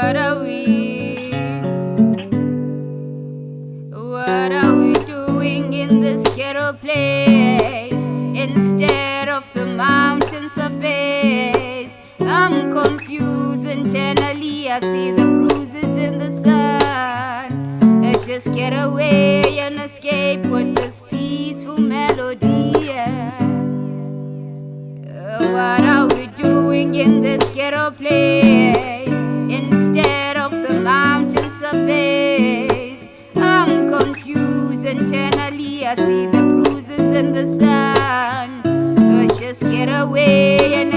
What are we? What are we doing in this ghetto place? Instead of the mountain surface, I'm confused internally. I see the bruises in the sun. Let's just get away and escape with this peaceful melody. What are we doing in this ghetto place? Instead of the mountain surface, I'm confused internally. I see the bruises in the sun. Let's just get away and